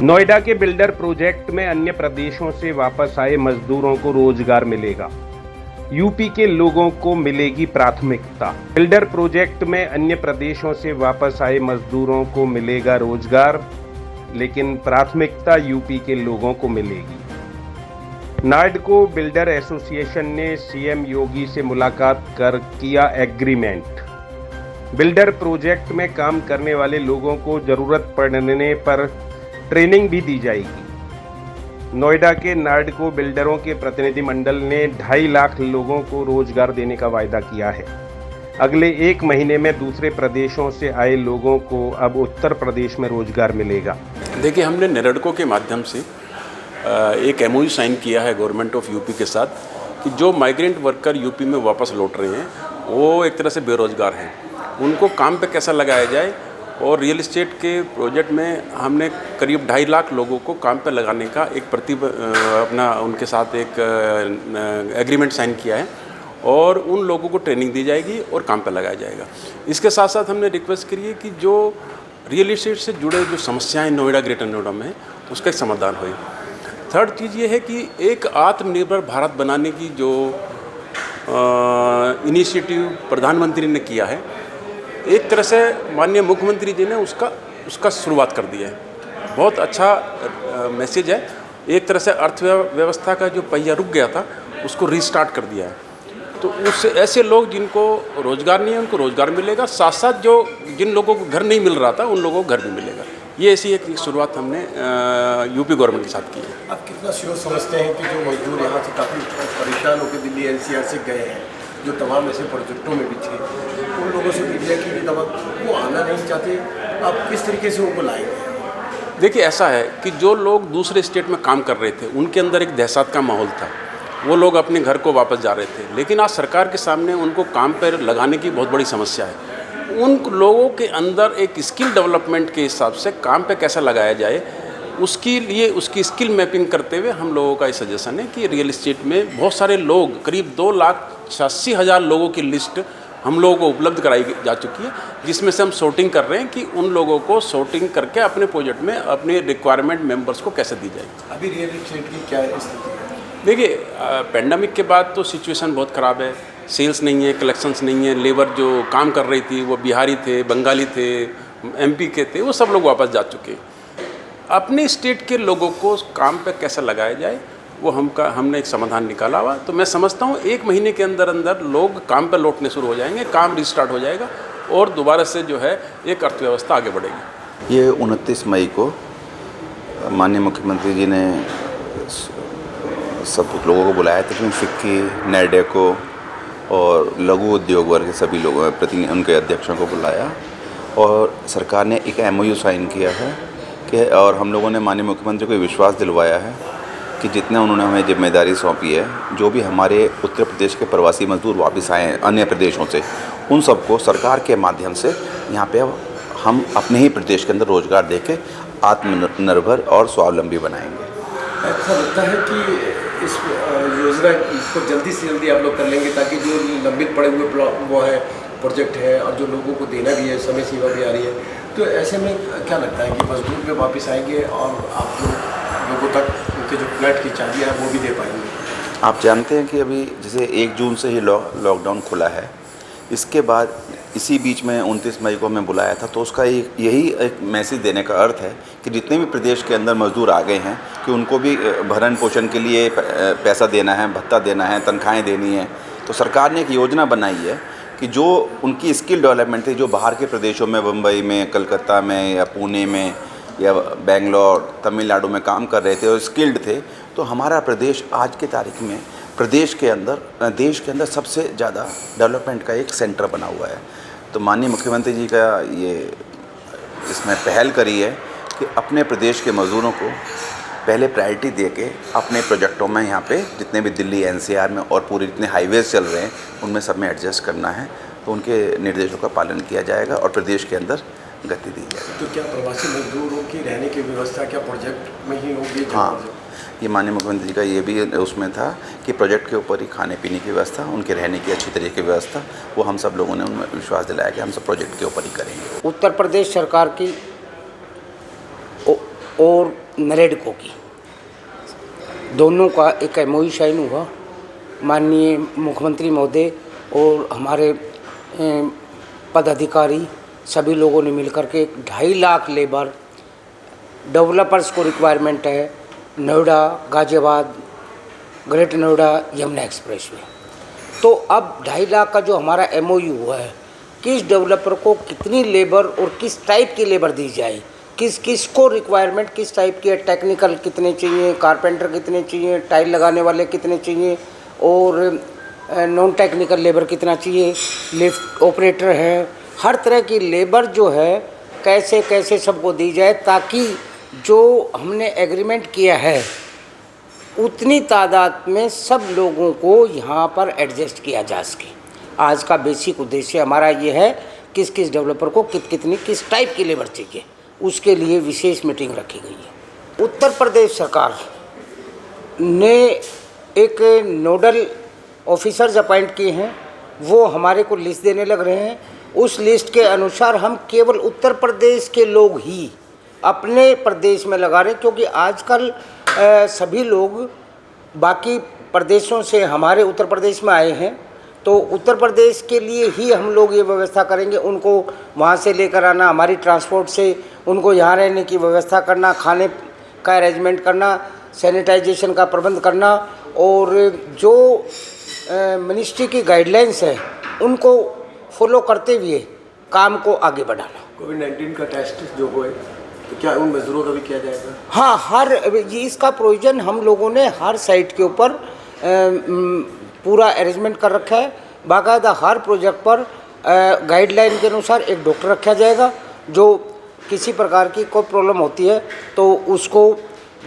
नोएडा के builder project में अन्य प्रदेशों से वापस आए मजदूरों को रोजगार मिलेगा। यूपी के लोगों को मिलेगी प्राथमिकता। बिल्डर प्रोजेक्ट में अन्य प्रदेशों से वापस आए मजदूरों को मिलेगा रोजगार, लेकिन प्राथमिकता यूपी के लोगों को मिलेगी। नाडको बिल्डर एसोसिएशन ने सीएम योगी से मुलाकात कर किया एग्रीमेंट। बिल्डर प्रोजेक्ट में काम करने वाले लोगों को जरूरत पड़ने पर ट्रेनिंग भी दी जाएगी। नोएडा के नाडको बिल्डरों के प्रतिनिधिमंडल ने 2.5 लाख लोगों को रोजगार देने का वायदा किया है। अगले 1 महीने में दूसरे प्रदेशों से आए लोगों को अब उत्तर प्रदेश में रोजगार मिलेगा। देखिए, हमने नाडको के माध्यम से एक एमओयू साइन किया है गवर्नमेंट ऑफ यूपी के साथ कि जो माइग्रेंट वर्कर यूपी में वापस लौट रहे हैं वो एक तरह से बेरोजगार हैं, उनको काम पे कैसा लगाया जाए। और रियल इस्टेट के प्रोजेक्ट में हमने करीब 2.5 लाख लोगों को काम पे लगाने का एक अपना उनके साथ एक एग्रीमेंट साइन किया है और उन लोगों को ट्रेनिंग दी जाएगी और काम पे लगाया जाएगा। इसके साथ साथ हमने रिक्वेस्ट करी है कि जो रियल इस्टेट से जुड़े जो समस्याएं नोएडा ग्रेटर नोएडा में तो उसका एक समाधान हो। थर्ड चीज़ ये है कि एक आत्मनिर्भर भारत बनाने की जो इनिशिएटिव प्रधानमंत्री ने किया है, एक तरह से माननीय मुख्यमंत्री जी ने उसका शुरुआत कर दिया है। बहुत अच्छा मैसेज है। एक तरह से अर्थव्यवस्था का जो पहिया रुक गया था उसको रीस्टार्ट कर दिया है। तो उससे ऐसे लोग जिनको रोज़गार नहीं है उनको रोज़गार मिलेगा, साथ साथ जिन लोगों को घर नहीं मिल रहा था उन लोगों को घर भी मिलेगा। ये ऐसी एक शुरुआत हमने यूपी गवर्नमेंट के साथ की है। आप कितना श्योर समझते हैं कि जो मजदूर यहाँ से काफ़ी परेशान होकर दिल्ली एनसीआर से गए हैं, जो तमाम ऐसे प्रोजेक्टों में भी थे, उन लोगों से मीडिया की भी दवा वो आना नहीं चाहते, आप किस तरीके से उनको लाएंगे? देखिए, ऐसा है कि जो लोग दूसरे स्टेट में काम कर रहे थे उनके अंदर एक दहशत का माहौल था, वो लोग अपने घर को वापस जा रहे थे, लेकिन आज सरकार के सामने उनको काम पर लगाने की बहुत बड़ी समस्या है। उन लोगों के अंदर एक स्किल डेवलपमेंट के हिसाब से काम पे कैसा लगाया जाए, उसके लिए उसकी स्किल मैपिंग करते हुए हम लोगों का ये सजेशन है कि रियल इस्टेट में बहुत सारे लोग, करीब 2,86,000 लोगों की लिस्ट हम लोगों को उपलब्ध कराई जा चुकी है, जिसमें से हम सॉर्टिंग कर रहे हैं कि उन लोगों को सॉर्टिंग करके अपने प्रोजेक्ट में अपने रिक्वायरमेंट मेंबर्स को कैसे दी जाएगी। अभी रियल इस्टेट की क्या स्थिति है? देखिए, पेंडेमिक के बाद तो सिचुएशन बहुत ख़राब है। सेल्स नहीं है, कलेक्शंस नहीं है। लेबर जो काम कर रही थी वो बिहारी थे, बंगाली थे, एमपी के थे, वो सब लोग वापस जा चुके हैं। अपने स्टेट के लोगों को काम पे कैसे लगाया जाए वो हमने एक समाधान निकाला हुआ। तो मैं समझता हूँ 1 महीने के अंदर अंदर लोग काम पे लौटने शुरू हो जाएंगे, काम रिस्टार्ट हो जाएगा और दोबारा से जो है एक अर्थव्यवस्था आगे बढ़ेगी। ये 29 मई को माननीय मुख्यमंत्री जी ने सब लोगों को बुलाया था, जिसमें फिक्की, नाडको और लघु उद्योग वर्ग के सभी लोगों उनके अध्यक्षों को बुलाया और सरकार ने एक एमओयू साइन किया है कि और हम लोगों ने माननीय मुख्यमंत्री को विश्वास दिलवाया है कि जितने उन्होंने हमें जिम्मेदारी सौंपी है, जो भी हमारे उत्तर प्रदेश के प्रवासी मजदूर वापस आए हैं अन्य प्रदेशों से, उन सबको सरकार के माध्यम से यहाँ पे हम अपने ही प्रदेश के अंदर रोजगार देके आत्मनिर्भर और स्वावलंबी बनाएंगे। ऐसा लगता है कि इस योजना को जल्दी से जल्दी आप लोग कर लेंगे ताकि जो लंबित पड़े हुए वो है प्रोजेक्ट है और जो लोगों को देना भी है, समय सीमा भी आ रही है, तो ऐसे में क्या लगता है कि मजदूर पे वापस आएंगे और आप लोगों तक उनके जो फ्लैट की चाबियाँ हैं वो भी दे पाएंगे? आप जानते हैं कि अभी जैसे 1 जून से ही लॉकडाउन खुला है, इसके बाद इसी बीच में 29 मई को हमें बुलाया था, तो उसका यही एक मैसेज देने का अर्थ है कि जितने भी प्रदेश के अंदर मजदूर आ गए हैं कि उनको भी भरण पोषण के लिए पैसा देना है, भत्ता देना है, तनख्वाहें देनी है। तो सरकार ने एक योजना बनाई है कि जो उनकी स्किल डेवलपमेंट थी, जो बाहर के प्रदेशों में, मुंबई में, कलकत्ता में या पुणे में या बेंगलोर, तमिलनाडु में काम कर रहे थे और स्किल्ड थे, तो हमारा प्रदेश आज की तारीख में देश के अंदर सबसे ज़्यादा डेवलपमेंट का एक सेंटर बना हुआ है। तो माननीय मुख्यमंत्री जी का ये इसमें पहल करी है कि अपने प्रदेश के मज़दूरों को पहले प्रायोरिटी देके अपने प्रोजेक्टों में यहाँ पे जितने भी दिल्ली एनसीआर में और पूरे जितने हाईवेज़ चल रहे हैं उनमें सब में एडजस्ट करना है। तो उनके निर्देशों का पालन किया जाएगा और प्रदेश के अंदर गति दी जाएगी। तो क्या प्रवासी मजदूरों की रहने की व्यवस्था क्या प्रोजेक्ट में ही होगी? हाँ, ये माननीय मुख्यमंत्री जी का ये भी उसमें था कि प्रोजेक्ट के ऊपर ही खाने पीने की व्यवस्था, उनके रहने की अच्छी तरीके की व्यवस्था, वो हम सब लोगों ने उनमें विश्वास दिलाया कि हम सब प्रोजेक्ट के ऊपर ही करेंगे। उत्तर प्रदेश सरकार की और नेरेडको की, दोनों का एक एमओयू साइन हुआ। माननीय मुख्यमंत्री महोदय और हमारे पदाधिकारी सभी लोगों ने मिलकर के 2.5 लाख लेबर डेवलपर्स को रिक्वायरमेंट है, नोएडा, गाजियाबाद, ग्रेट नोएडा, यमुना एक्सप्रेसवे। तो अब 2.5 लाख का जो हमारा एमओयू हुआ है, किस डेवलपर को कितनी लेबर और किस टाइप की लेबर दी जाए, किस को रिक्वायरमेंट किस टाइप की है, टेक्निकल कितने चाहिए, कारपेंटर कितने चाहिए, टाइल लगाने वाले कितने चाहिए और नॉन टेक्निकल लेबर कितना चाहिए, लिफ्ट ऑपरेटर है, हर तरह की लेबर जो है कैसे कैसे सबको दी जाए ताकि जो हमने एग्रीमेंट किया है उतनी तादाद में सब लोगों को यहाँ पर एडजस्ट किया जा सके। आज का बेसिक उद्देश्य हमारा ये है किस किस डेवलपर को कितनी किस टाइप की लेबर चाहिए, उसके लिए विशेष मीटिंग रखी गई है। उत्तर प्रदेश सरकार ने एक नोडल ऑफिसर्स अपॉइंट किए हैं, वो हमारे को लिस्ट देने लग रहे हैं। उस लिस्ट के अनुसार हम केवल उत्तर प्रदेश के लोग ही अपने प्रदेश में लगा रहे हैं, क्योंकि आजकल सभी लोग बाकी प्रदेशों से हमारे उत्तर प्रदेश में आए हैं, तो उत्तर प्रदेश के लिए ही हम लोग ये व्यवस्था करेंगे। उनको वहाँ से लेकर आना, हमारी ट्रांसपोर्ट से उनको यहाँ रहने की व्यवस्था करना, खाने का अरेंजमेंट करना, सैनिटाइजेशन का प्रबंध करना और जो मिनिस्ट्री की गाइडलाइंस है उनको फॉलो करते हुए काम को आगे बढ़ाना। कोविड-19 का टेस्ट जो हुए तो क्या उन मजदूरों का भी किया जाएगा? हाँ, हर ये इसका प्रोविजन हम लोगों ने हर साइट के ऊपर पूरा अरेंजमेंट कर रखा है। बाकायदा हर प्रोजेक्ट पर गाइडलाइन के अनुसार एक डॉक्टर रखा जाएगा, जो किसी प्रकार की कोई प्रॉब्लम होती है तो उसको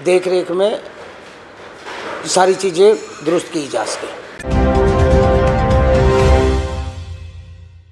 देख रेख में सारी चीज़ें दुरुस्त की जा सके।